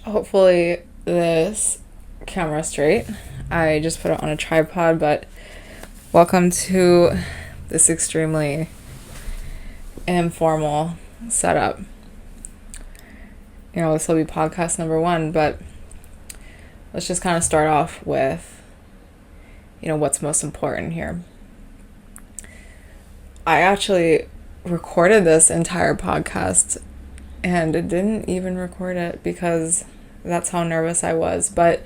Hopefully this camera's straight. I just put it on a tripod, but welcome to this extremely informal setup. This will be podcast number 1, but let's just kind of start off with, what's most important here. I actually recorded this entire podcast and didn't even record it because that's how nervous I was. But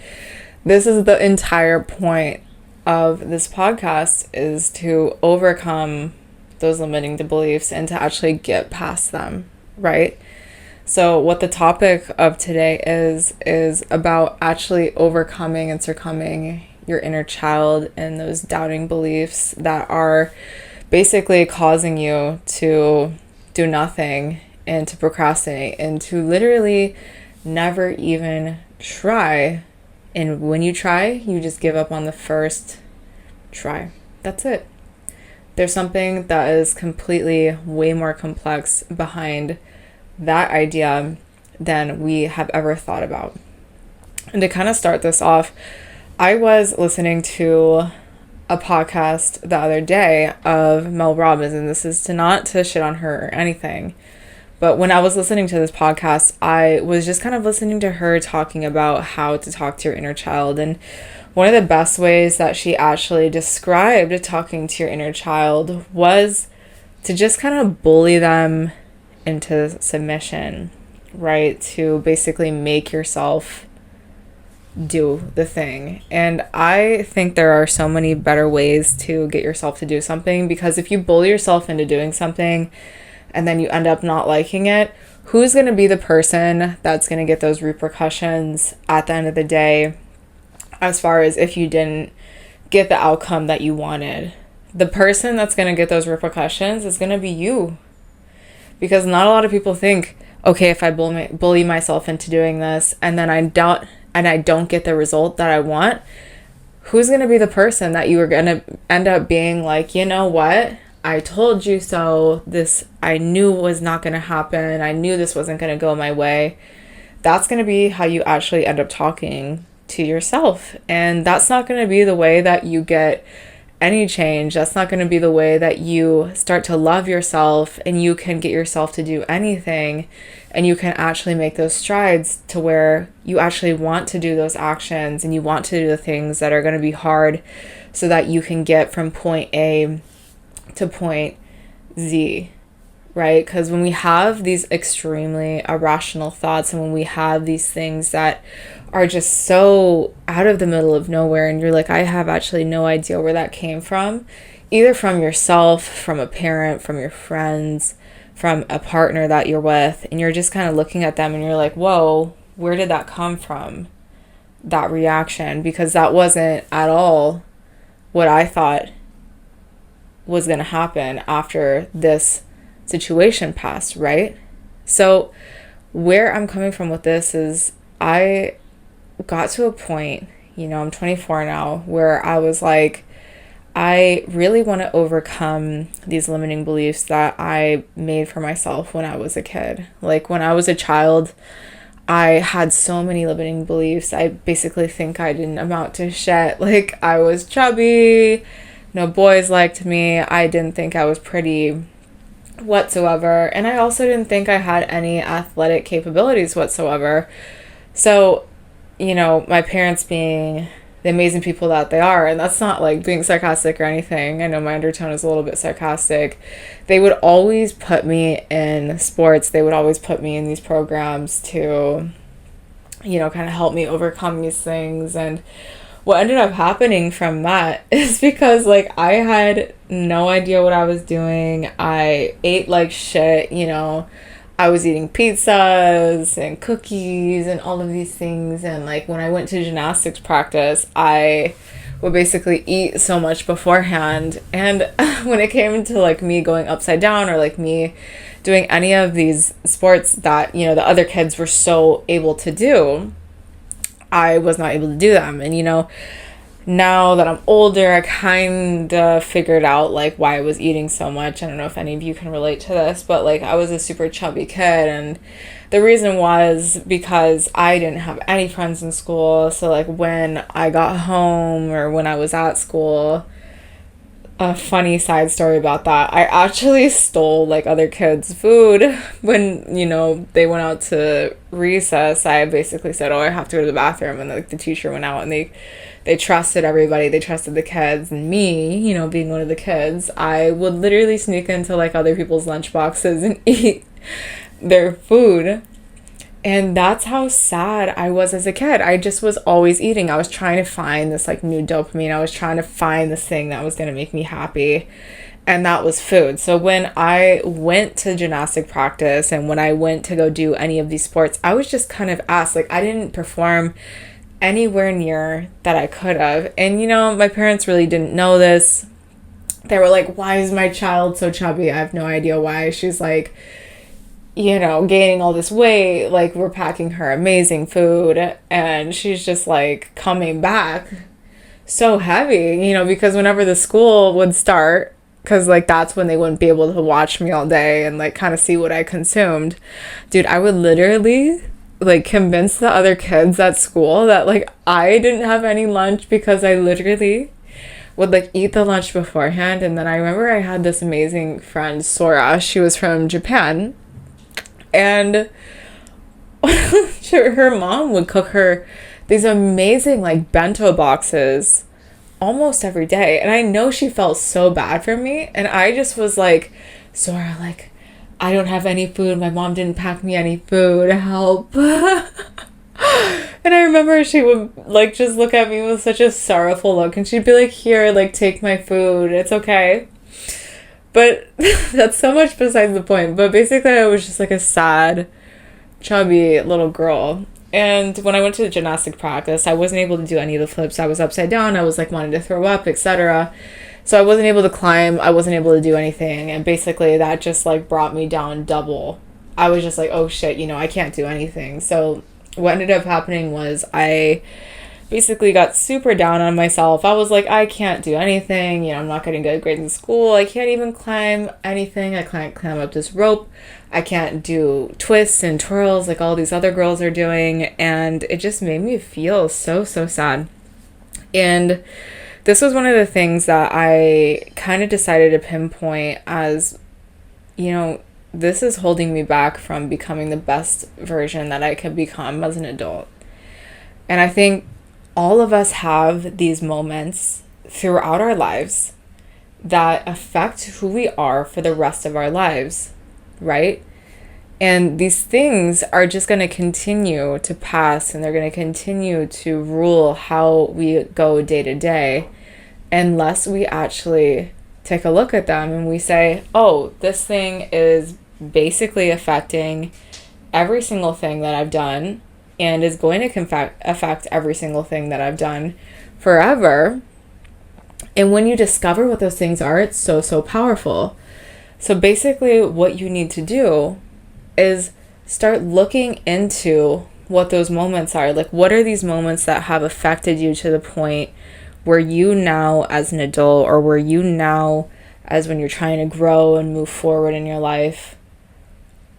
this is the entire point of this podcast, is to overcome those limiting beliefs and to actually get past them, right? So what the topic of today is about actually overcoming and succumbing your inner child and those doubting beliefs that are basically causing you to do nothing and to procrastinate and to literally never even try. And when you try, you just give up on the first try. That's it. There's something that is completely way more complex behind that idea than we have ever thought about. And to kind of start this off, I was listening to a podcast the other day of Mel Robbins, and this is not to shit on her or anything, but when I was listening to this podcast, I was just kind of listening to her talking about how to talk to your inner child. And one of the best ways that she actually described talking to your inner child was to just kind of bully them into submission, right? To basically make yourself do the thing. And I think there are so many better ways to get yourself to do something, because if you bully yourself into doing something and then you end up not liking it, who's going to be the person that's going to get those repercussions at the end of the day, as far as if you didn't get the outcome that you wanted? The person that's going to get those repercussions is going to be you. Because not a lot of people think, okay, if I bully myself into doing this and then I don't get the result that I want, who's going to be the person that you are going to end up being like, you know what? I told you so. This I knew was not going to happen. I knew this wasn't going to go my way. That's going to be how you actually end up talking to yourself. And that's not going to be the way that you get any change. That's not going to be the way that you start to love yourself and you can get yourself to do anything, and you can actually make those strides to where you actually want to do those actions and you want to do the things that are going to be hard so that you can get from point A to point Z, right? Because when we have these extremely irrational thoughts and when we have these things that are just so out of the middle of nowhere, and you're like, I have actually no idea where that came from, either from yourself, from a parent, from your friends, from a partner that you're with, and you're just kind of looking at them and you're like, whoa, where did that come from? That reaction, because that wasn't at all what I thought was going to happen after this situation passed, right? So where I'm coming from with this is I got to a point, I'm 24 now, where I was like, I really want to overcome these limiting beliefs that I made for myself when I was a kid. Like when I was a child, I had so many limiting beliefs. I basically think I didn't amount to shit. Like I was chubby, no boys liked me, I didn't think I was pretty whatsoever, and I also didn't think I had any athletic capabilities whatsoever. So, my parents being the amazing people that they are, and that's not like being sarcastic or anything, I know my undertone is a little bit sarcastic, they would always put me in sports, they would always put me in these programs to, kind of help me overcome these things. And what ended up happening from that is because I had no idea what I was doing. I ate like shit, I was eating pizzas and cookies and all of these things. And when I went to gymnastics practice, I would basically eat so much beforehand. And when it came to me going upside down or me doing any of these sports that, the other kids were so able to do, I was not able to do them. And, now that I'm older, I kind of figured out like why I was eating so much. I don't know if any of you can relate to this, but like I was a super chubby kid, and the reason was because I didn't have any friends in school. So like when I got home or when I was at school, a funny side story about that, I actually stole like other kids' food when, they went out to recess. I basically said, oh, I have to go to the bathroom, and like the teacher went out, and they trusted everybody. They trusted the kids, and me, being one of the kids, I would literally sneak into like other people's lunch boxes and eat their food. And that's how sad I was as a kid. I just was always eating. I was trying to find this like new dopamine. I was trying to find this thing that was going to make me happy. And that was food. So when I went to gymnastic practice and when I went to go do any of these sports, I was just kind of asked. Like I didn't perform anywhere near that I could have. And my parents really didn't know this. They were like, why is my child so chubby? I have no idea why. She's like, gaining all this weight. Like we're packing her amazing food and she's just like coming back so heavy, because whenever the school would start, because like that's when they wouldn't be able to watch me all day and like kind of see what I consumed. Dude, I would literally like convince the other kids at school that like I didn't have any lunch because I literally would like eat the lunch beforehand. And then I remember I had this amazing friend, Sora. She was from Japan, and her mom would cook her these amazing like bento boxes almost every day. And I know she felt so bad for me. And I just was like, Sora, like, I don't have any food. My mom didn't pack me any food. Help. And I remember she would like just look at me with such a sorrowful look. And she'd be like, here, like, take my food. It's okay. But that's so much besides the point. But basically, I was just like a sad, chubby little girl. And when I went to the gymnastic practice, I wasn't able to do any of the flips. I was upside down. I was like wanting to throw up, etc. So I wasn't able to climb. I wasn't able to do anything. And basically, that just like brought me down double. I was just like, oh shit, I can't do anything. So what ended up happening was I basically got super down on myself. I was like, I can't do anything. I'm not getting good grades in school. I can't even climb anything. I can't climb up this rope. I can't do twists and twirls like all these other girls are doing. And it just made me feel so, so sad. And this was one of the things that I kind of decided to pinpoint as, this is holding me back from becoming the best version that I could become as an adult. And I think all of us have these moments throughout our lives that affect who we are for the rest of our lives, right? And these things are just going to continue to pass, and they're going to continue to rule how we go day to day unless we actually take a look at them and we say, oh, this thing is basically affecting every single thing that I've done and is going to affect every single thing that I've done forever. And when you discover what those things are, it's so, so powerful. So basically what you need to do is start looking into what those moments are. Like, what are these moments that have affected you to the point where you now as an adult, or where you now as when you're trying to grow and move forward in your life,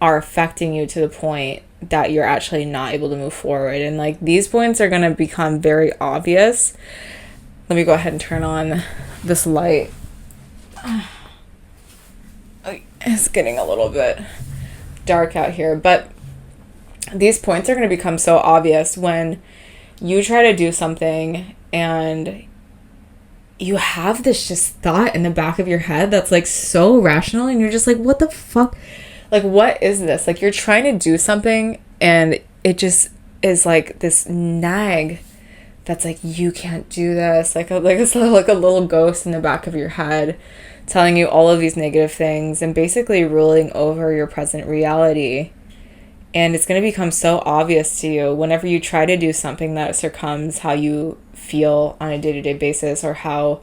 are affecting you to the point that you're actually not able to move forward. And like these points are going to become very obvious. Let me go ahead and turn on this light. It's getting a little bit dark out here, but these points are going to become so obvious when you try to do something and you have this just thought in the back of your head that's like so rational, and you're just like, what the fuck? Like, what is this? Like, you're trying to do something and it just is like this nag that's like, you can't do this. Like a little ghost in the back of your head telling you all of these negative things and basically ruling over your present reality. And it's going to become so obvious to you whenever you try to do something that circums how you feel on a day-to-day basis, or how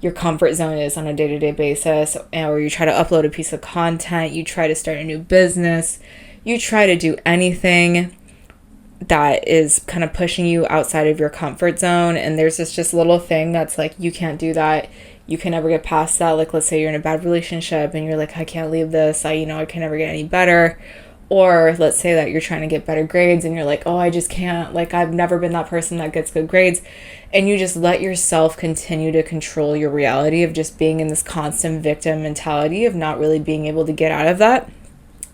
your comfort zone is on a day-to-day basis, or you try to upload a piece of content, you try to start a new business, you try to do anything. that is kind of pushing you outside of your comfort zone, and there's this just little thing that's like, you can't do that, you can never get past that. Like, let's say you're in a bad relationship and you're like, I can't leave this, I can never get any better. Or let's say that you're trying to get better grades and you're like, oh, I just can't, like, I've never been that person that gets good grades. And you just let yourself continue to control your reality of just being in this constant victim mentality of not really being able to get out of that.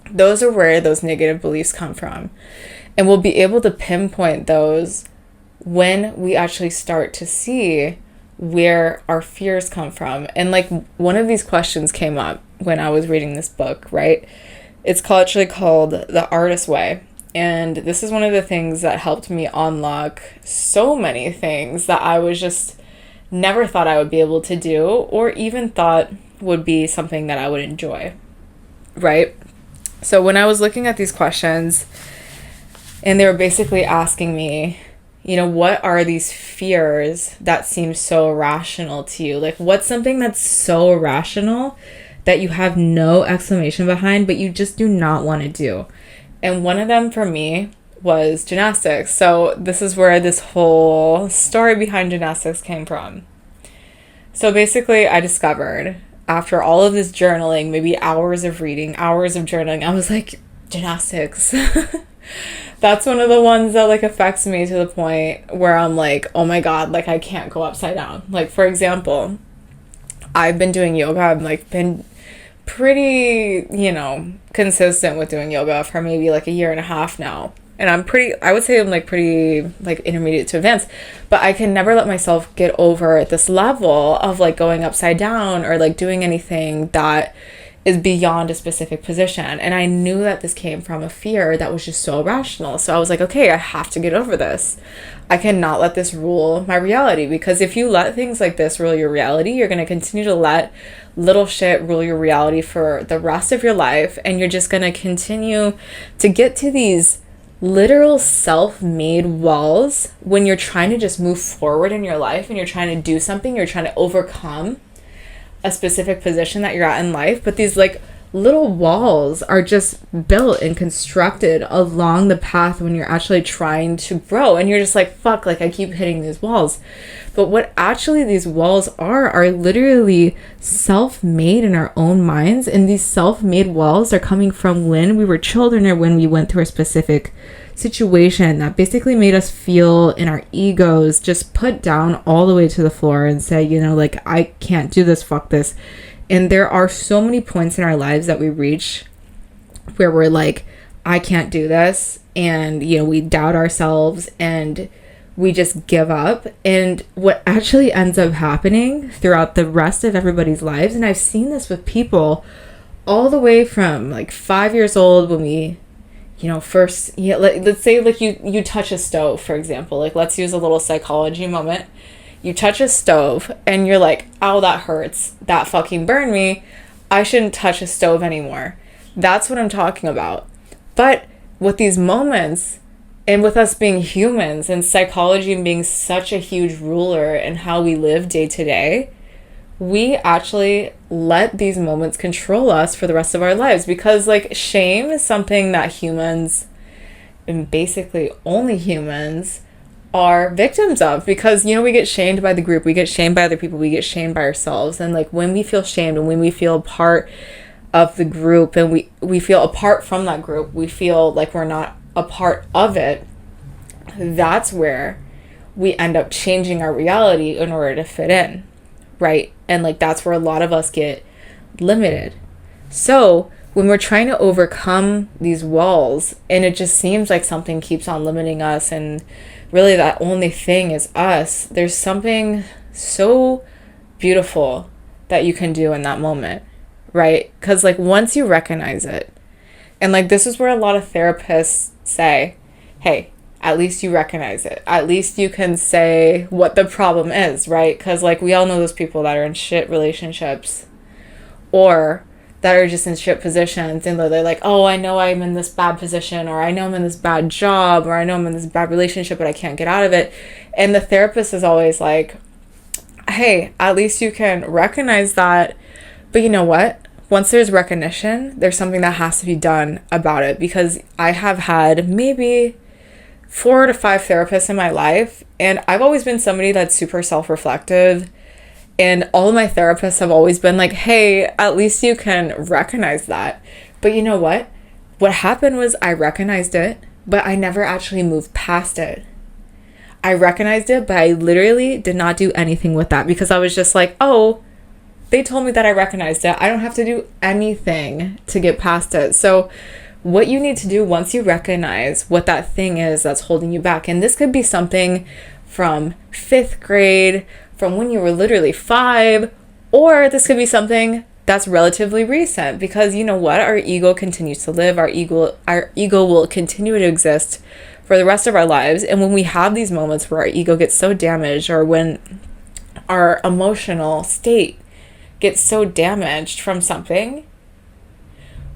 Those are where those negative beliefs come from. And we'll be able to pinpoint those when we actually start to see where our fears come from. And like, one of these questions came up when I was reading this book, right? It's actually called The Artist's Way. And this is one of the things that helped me unlock so many things that I was just never thought I would be able to do, or even thought would be something that I would enjoy, right? So when I was looking at these questions, and they were basically asking me, what are these fears that seem so irrational to you? Like, what's something that's so irrational that you have no explanation behind, but you just do not want to do? And one of them for me was gymnastics. So this is where this whole story behind gymnastics came from. So basically, I discovered after all of this journaling, maybe hours of reading, hours of journaling, I was like, gymnastics. That's one of the ones that like affects me to the point where I'm like, oh my God, like I can't go upside down. Like, for example, I've been doing yoga. I've like been pretty, consistent with doing yoga for maybe like a year and a half now. And I would say I'm like pretty like intermediate to advanced, but I can never let myself get over this level of like going upside down or like doing anything that is beyond a specific position. And I knew that this came from a fear that was just so irrational. So I was like, okay, I have to get over this. I cannot let this rule my reality, because if you let things like this rule your reality, you're going to continue to let little shit rule your reality for the rest of your life. And you're just going to continue to get to these literal self-made walls when you're trying to just move forward in your life and you're trying to do something, you're trying to overcome a specific position that you're at in life. But these like little walls are just built and constructed along the path when you're actually trying to grow, and you're just like, fuck, like I keep hitting these walls. But what actually these walls are literally self-made in our own minds. And these self-made walls are coming from when we were children or when we went through a specific situation that basically made us feel in our egos just put down all the way to the floor and say, like, I can't do this, fuck this. And there are so many points in our lives that we reach where we're like, I can't do this. And, we doubt ourselves and we just give up. And what actually ends up happening throughout the rest of everybody's lives, and I've seen this with people all the way from like 5 years old when we, first, let's say like you touch a stove, for example. Like, let's use a little psychology moment. You touch a stove and you're like, ow, that hurts. That fucking burned me. I shouldn't touch a stove anymore. That's what I'm talking about. But with these moments, and with us being humans and psychology and being such a huge ruler in how we live day to day, we actually let these moments control us for the rest of our lives. Because like, shame is something that humans, and basically only humans, are victims of, because we get shamed by the group, we get shamed by other people, we get shamed by ourselves. And like, when we feel shamed and when we feel a part of the group and we feel apart from that group, we feel like we're not a part of it, that's where we end up changing our reality in order to fit in, right? And like, that's where a lot of us get limited. So when we're trying to overcome these walls and it just seems like something keeps on limiting us, and really that only thing is us, there's something so beautiful that you can do in that moment, right? Because like, once you recognize it, and like, this is where a lot of therapists say, hey, at least you recognize it. At least you can say what the problem is, right? Because like, we all know those people that are in shit relationships or that are just in shit positions, and they're like, oh, I know I'm in this bad position, or I know I'm in this bad job, or I know I'm in this bad relationship, but I can't get out of it. And the therapist is always like, hey, at least you can recognize that. But you know what? Once there's recognition, there's something that has to be done about it. Because I have had maybe 4 to 5 therapists in my life, and I've always been somebody that's super self-reflective, and all of my therapists have always been like, hey, at least you can recognize that. But you know what? What happened was I recognized it, but I never actually moved past it. I recognized it, but I literally did not do anything with that because I was just like, oh, they told me that I recognized it. I don't have to do anything to get past it. So what you need to do once you recognize what that thing is that's holding you back, and this could be something from 5th grade, from when you were literally 5, or this could be something that's relatively recent, because you know what? Our ego continues to live. Our ego will continue to exist for the rest of our lives. And when we have these moments where our ego gets so damaged, or when our emotional state gets so damaged from something,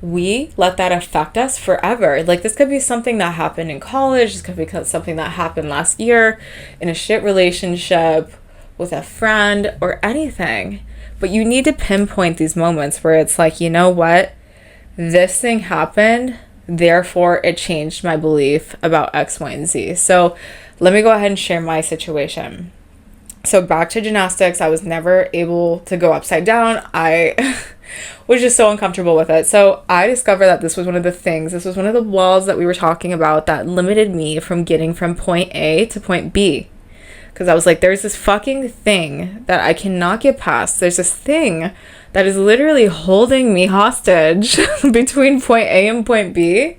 we let that affect us forever. Like, this could be something that happened in college. This could be something that happened last year in a shit relationship with a friend or anything. But you need to pinpoint these moments where it's like, you know what? This thing happened, therefore it changed my belief about X, Y, and Z. So let me go ahead and share my situation. So back to gymnastics, I was never able to go upside down. I was just so uncomfortable with it. So I discovered that this was one of the walls that we were talking about that limited me from getting from point A to point B. Because I was like, there's this fucking thing that I cannot get past. There's this thing that is literally holding me hostage between point A and point B.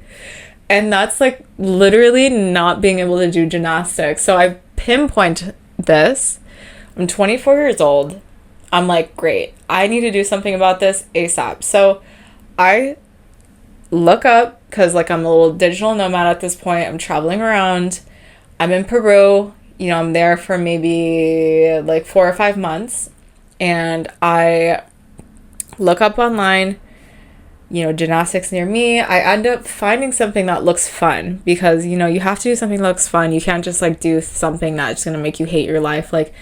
And that's like literally not being able to do gymnastics. So I pinpoint this. I'm 24 years old. I'm like, great, I need to do something about this ASAP. So I look up, because like I'm a little digital nomad at this point. I'm traveling around. I'm in Peru. You know, I'm there for maybe like 4 or 5 months. And I look up online, you know, gymnastics near me. I end up finding something that looks fun, because, you know, you have to do something that looks fun. You can't just like do something that's going to make you hate your life. Like,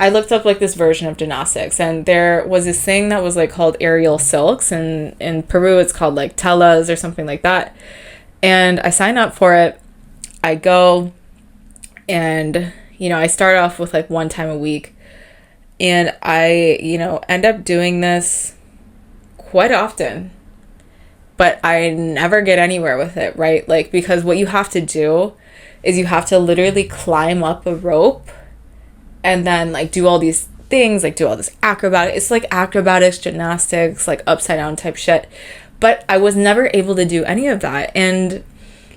I looked up like this version of gymnastics, and there was this thing that was like called aerial silks, and in Peru it's called like telas or something like that. And I signed up for it. I go, and you know, I start off with like 1 time a week, and I, you know, end up doing this quite often, but I never get anywhere with it, right? Like, because what you have to do is you have to literally climb up a rope and then like do all these things, like do all this acrobatic. It's like acrobatics, gymnastics, like upside down type shit. But I was never able to do any of that. And,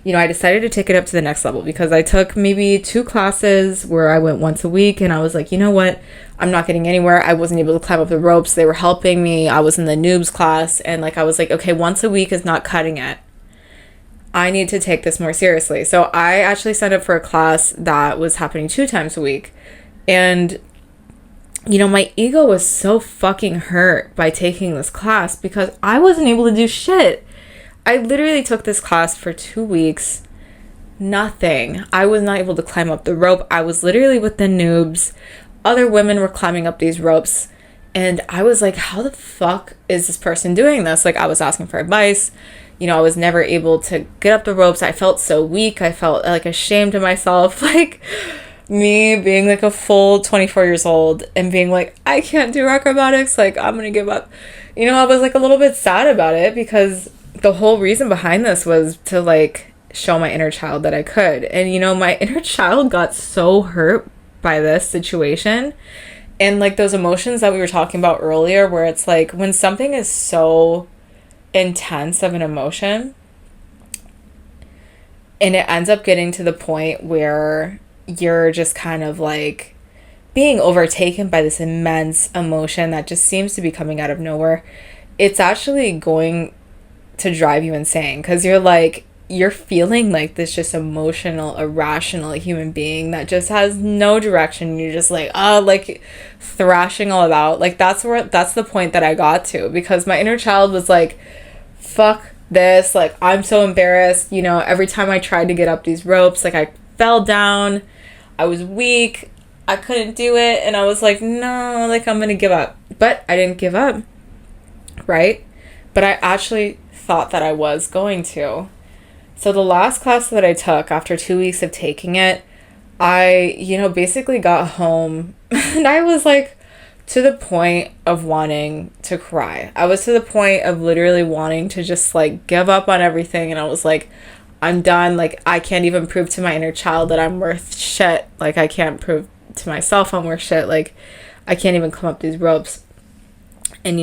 you know, I decided to take it up to the next level, because I took maybe 2 classes where I went once a week, and I was like, you know what? I'm not getting anywhere. I wasn't able to climb up the ropes. They were helping me. I was in the noobs class, and like I was like, okay, once a week is not cutting it. I need to take this more seriously. So I actually signed up for a class that was happening 2 times a week. And, you know, my ego was so fucking hurt by taking this class, because I wasn't able to do shit. I literally took this class for 2 weeks. Nothing. I was not able to climb up the rope. I was literally with the noobs. Other women were climbing up these ropes. And I was like, how the fuck is this person doing this? Like, I was asking for advice. You know, I was never able to get up the ropes. I felt so weak. I felt like ashamed of myself. Like, me being like a full 24 years old and being like, I can't do acrobatics. Like, I'm going to give up. You know, I was like a little bit sad about it, because the whole reason behind this was to like show my inner child that I could. And, you know, my inner child got so hurt by this situation. And like those emotions that we were talking about earlier, where it's like when something is so intense of an emotion and it ends up getting to the point where you're just kind of like being overtaken by this immense emotion that just seems to be coming out of nowhere, it's actually going to drive you insane, because you're feeling like this just emotional, irrational human being that just has no direction. You're just like, oh, like thrashing all about. Like, that's the point that I got to, because my inner child was like, fuck this. Like, I'm so embarrassed. You know, every time I tried to get up these ropes, like I fell down. I was weak. I couldn't do it. And I was like, no, like I'm going to give up. But I didn't give up. Right? But I actually thought that I was going to. So the last class that I took, after 2 weeks of taking it, I, basically got home and I was like to the point of wanting to cry. I was to the point of literally wanting to just like give up on everything. And I was like, I'm done. Like, I can't even prove to my inner child that I'm worth shit. Like, I can't prove to myself I'm worth shit. Like, I can't even climb up these ropes. And,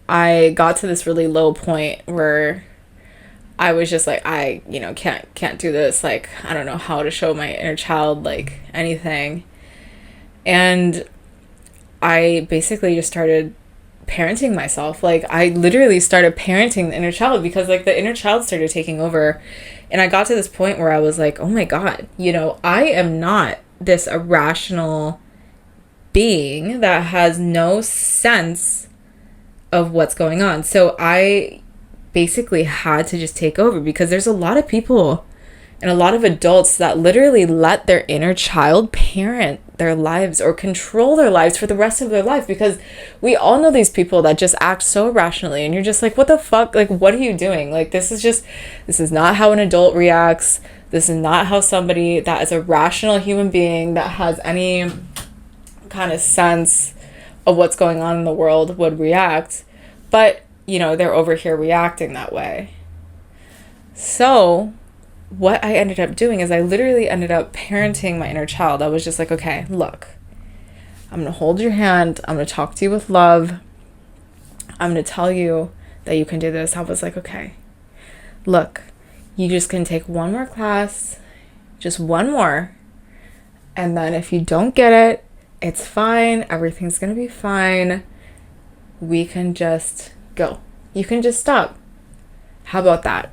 I got to this really low point where I was just like, I, can't do this. Like, I don't know how to show my inner child, like, anything. And I basically just started parenting myself. Like, I literally started parenting the inner child because, like, the inner child started taking over. And I got to this point where I was like, oh my God, I am not this irrational being that has no sense of what's going on. So I basically had to just take over, because there's a lot of people and a lot of adults that literally let their inner child parent their lives or control their lives for the rest of their life, because we all know these people that just act so irrationally and you're just like, what the fuck? Like, what are you doing? Like, this is not how an adult reacts. This is not how somebody that is a rational human being that has any kind of sense of what's going on in the world would react. But, they're over here reacting that way. So what I ended up doing is I literally ended up parenting my inner child. I was just like, okay, look, I'm going to hold your hand. I'm going to talk to you with love. I'm going to tell you that you can do this. I was like, okay, look, you just can take one more class, just one more. And then if you don't get it, it's fine. Everything's going to be fine. We can just go. You can just stop. How about that?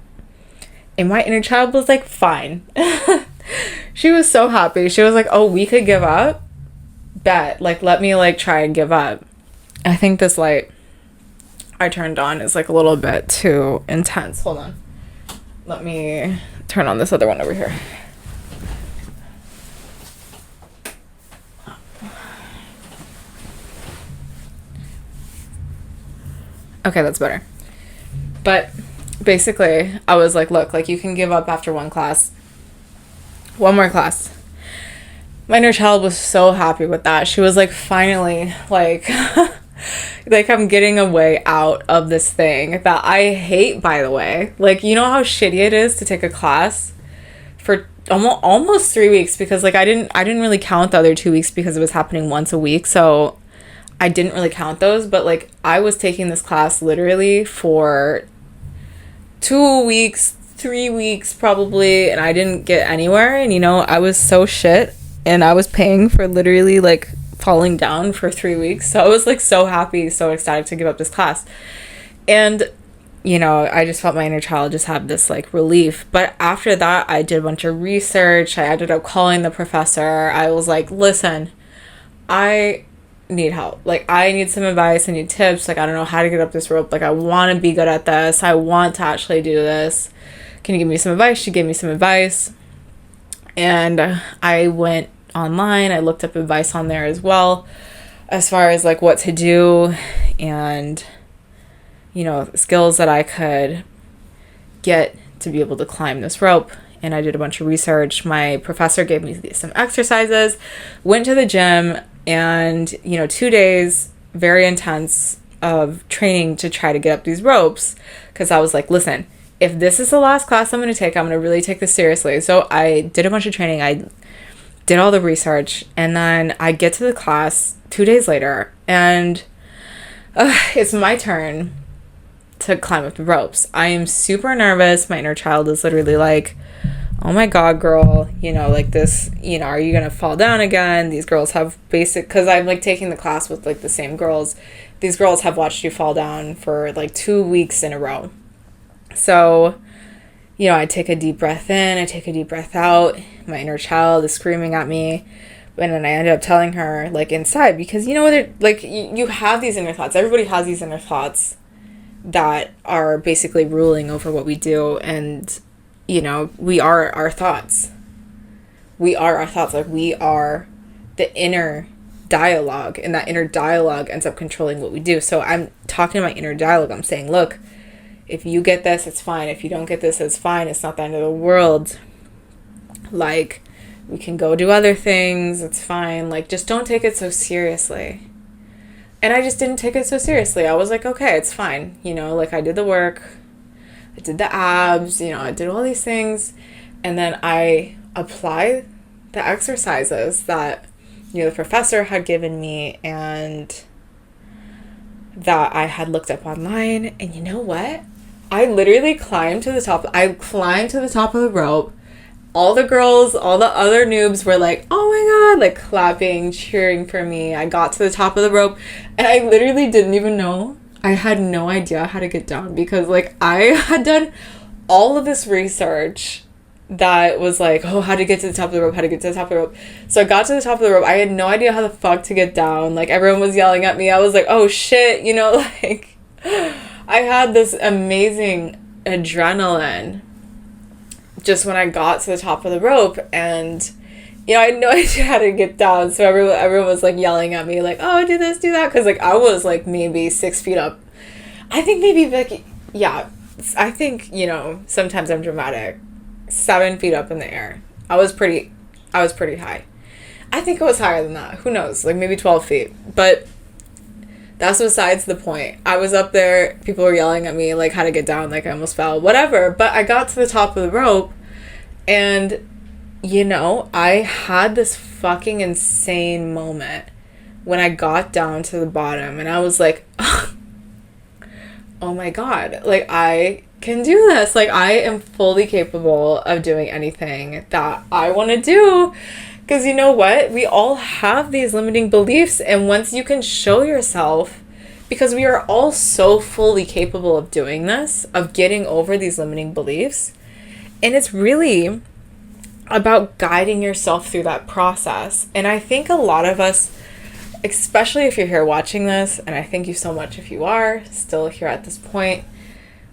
And my inner child was like, fine. She was so happy. She was like, oh, we could give up? Bet. Like, let me like try and give up. I think this light I turned on is like a little bit too intense. Hold on. Let me turn on this other one over here. Okay, that's better. But basically, I was like, look, like, you can give up after one class. One more class. My inner child was so happy with that. She was like, finally, like, like, I'm getting a way out of this thing that I hate, by the way. Like, you know how shitty it is to take a class for almost 3 weeks, because like I didn't really count the other 2 weeks because it was happening once a week. So I didn't really count those, but like I was taking this class literally for 2 weeks, 3 weeks probably, and I didn't get anywhere. And I was so shit, and I was paying for literally like falling down for 3 weeks. So I was like so happy, so ecstatic to give up this class. And I just felt my inner child just have this like relief. But after that, I did a bunch of research. I ended up calling the professor. I was like, listen, I need help. Like, I need some advice. I need tips. Like, I don't know how to get up this rope. Like, I want to be good at this. I want to actually do this. Can you give me some advice? She gave me some advice. And I went online. I looked up advice on there as well, as far as like what to do and skills that I could get to be able to climb this rope. And I did a bunch of research. My professor gave me some exercises, went to the gym, and 2 days very intense of training to try to get up these ropes, because I was like, listen, if this is the last class I'm going to take, I'm going to really take this seriously. So I did a bunch of training. I did all the research, and then I get to the class 2 days later, and it's my turn to climb up the ropes. I am super nervous. My inner child is literally like, oh my God, girl, like this, are you going to fall down again? These girls have because I'm like taking the class with like the same girls. These girls have watched you fall down for like 2 weeks in a row. So, I take a deep breath in, I take a deep breath out. My inner child is screaming at me. And then I ended up telling her like inside, because like you have these inner thoughts. Everybody has these inner thoughts that are basically ruling over what we do. And, we are our thoughts. We are our thoughts. Like, we are the inner dialogue, and that inner dialogue ends up controlling what we do. So I'm talking to my inner dialogue. I'm saying, look, If you get this, it's fine. If you don't get this, it's fine. It's not the end of the world. Like, we can go do other things. It's fine. Like, just don't take it so seriously. And I just didn't take it so seriously. I was like, okay, it's fine. You know, like, I did the work. I did the abs. You know, I did all these things. And then I applied the exercises that, you know, the professor had given me and that I had looked up online. And you know what? I literally climbed to the top. I climbed to the top of the rope. All the girls, all the other noobs were like, oh my God, like clapping, cheering for me. I got to the top of the rope and I literally didn't even know. I had no idea how to get down because like I had done all of this research that was like, oh, how to get to the top of the rope, how to get to the top of the rope. So I got to the top of the rope. I had no idea how the fuck to get down. Like everyone was yelling at me. I was like, oh shit, you know, like I had this amazing adrenaline just when I got to the top of the rope, and you know, I had no idea how to get down. So everyone was like yelling at me like, oh, do this, do that, because like I was like maybe 6 feet up. I think maybe like, yeah, I think, you know, sometimes I'm dramatic. 7 feet up in the air. I was pretty high. I think it was higher than that. Who knows? Like maybe 12 feet. But that's besides the point. I was up there. People were yelling at me like how to get down. Like I almost fell. Whatever. But I got to the top of the rope. And, you know, I had this fucking insane moment when I got down to the bottom. And I was like, oh my God. Like I can do this. Like I am fully capable of doing anything that I want to do. Because you know what? We all have these limiting beliefs. And once you can show yourself, because we are all so fully capable of doing this, of getting over these limiting beliefs. And it's really about guiding yourself through that process. And I think a lot of us, especially if you're here watching this, and I thank you so much if you are still here at this point,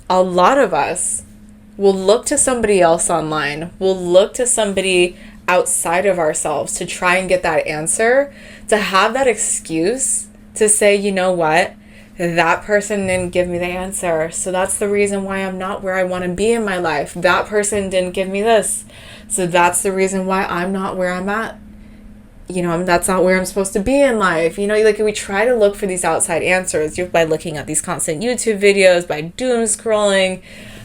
a lot of us will look to somebody else online, will look to somebody outside of ourselves to try and get that answer, to have that excuse to say, you know what, that person didn't give me the answer, so that's the reason why I'm not where I want to be in my life. That person didn't give me this, so that's the reason why I'm not where I'm at. You know, that's not where I'm supposed to be in life. You know, like we try to look for these outside answers by looking at these constant YouTube videos, by doom scrolling,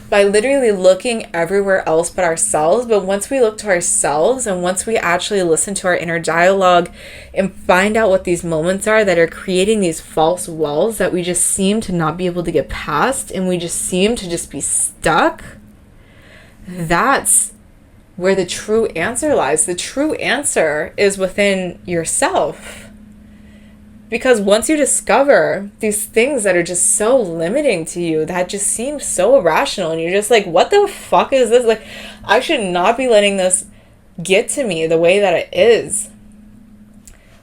by literally looking everywhere else but ourselves. But once we look to ourselves and once we actually listen to our inner dialogue and find out what these moments are that are creating these false walls that we just seem to not be able to get past and we just seem to just be stuck, that's where the true answer lies. The true answer is within yourself. Because once you discover these things that are just so limiting to you, that just seem so irrational, and you're just like, what the fuck is this? Like, I should not be letting this get to me the way that it is.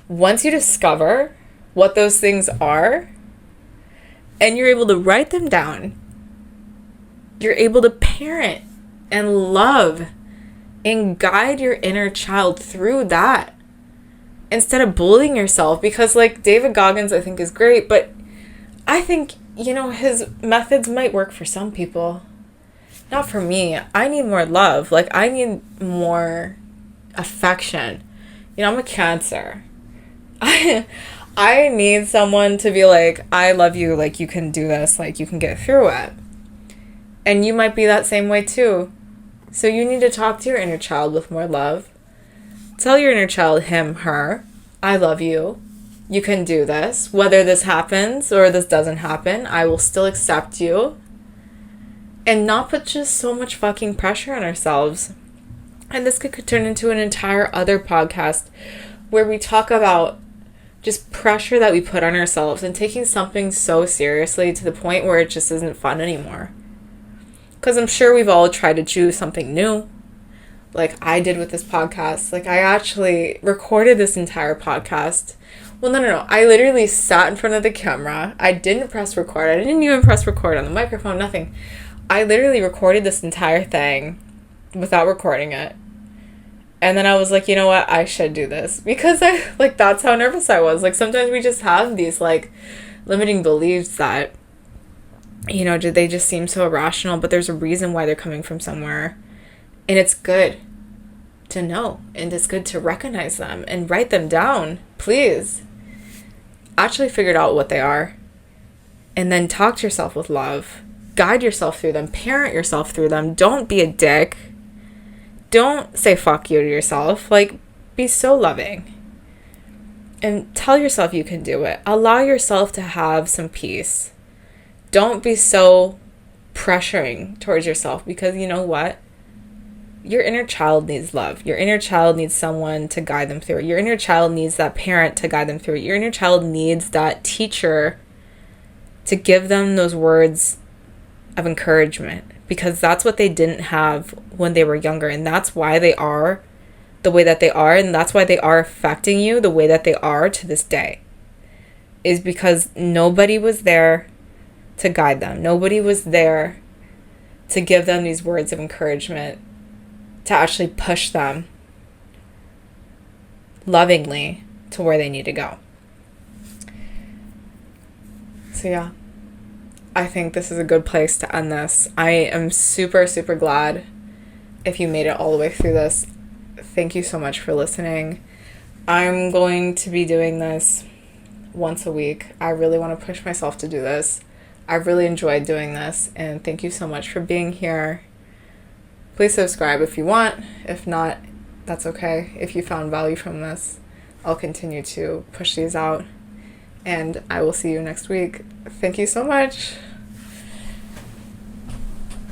Once you discover what those things are, and you're able to write them down, you're able to parent and love and guide your inner child through that instead of bullying yourself. Because like David Goggins I think is great, but I think, you know, his methods might work for some people, not for me. I need more love. Like I need more affection. You know, I'm a Cancer. I need someone to be like, I love you, like you can do this, like you can get through it. And you might be that same way too. So you need to talk to your inner child with more love. Tell your inner child, him, her, I love you. You can do this. Whether this happens or this doesn't happen, I will still accept you. And not put just so much fucking pressure on ourselves. And this could turn into an entire other podcast where we talk about just pressure that we put on ourselves and taking something so seriously to the point where it just isn't fun anymore. Because I'm sure we've all tried to choose something new, like I did with this podcast. Like I actually recorded this entire podcast. Well, no. I literally sat in front of the camera. I didn't press record. I didn't even press record on the microphone, nothing. I literally recorded this entire thing without recording it. And then I was like, you know what? I should do this. Because that's how nervous I was. Like sometimes we just have these like limiting beliefs that You know, they just seem so irrational, but there's a reason why they're coming from somewhere. And it's good to know, and it's good to recognize them and write them down. Please actually figure out what they are, and then talk to yourself with love. Guide yourself through them. Parent yourself through them. Don't be a dick. Don't say fuck you to yourself. Like, be so loving. And tell yourself you can do it. Allow yourself to have some peace. Don't be so pressuring towards yourself, because you know what? Your inner child needs love. Your inner child needs someone to guide them through it. Your inner child needs that parent to guide them through it. Your inner child needs that teacher to give them those words of encouragement, because that's what they didn't have when they were younger, and that's why they are the way that they are, and that's why they are affecting you the way that they are to this day, is because nobody was there to guide them. Nobody was there to give them these words of encouragement, to actually push them lovingly to where they need to go. So yeah, I think this is a good place to end this. I am super, super glad if you made it all the way through this. Thank you so much for listening. I'm going to be doing this once a week. I really want to push myself to do this. I really enjoyed doing this, and thank you so much for being here. Please subscribe if you want. If not, that's okay. If you found value from this, I'll continue to push these out, and I will see you next week. Thank you so much.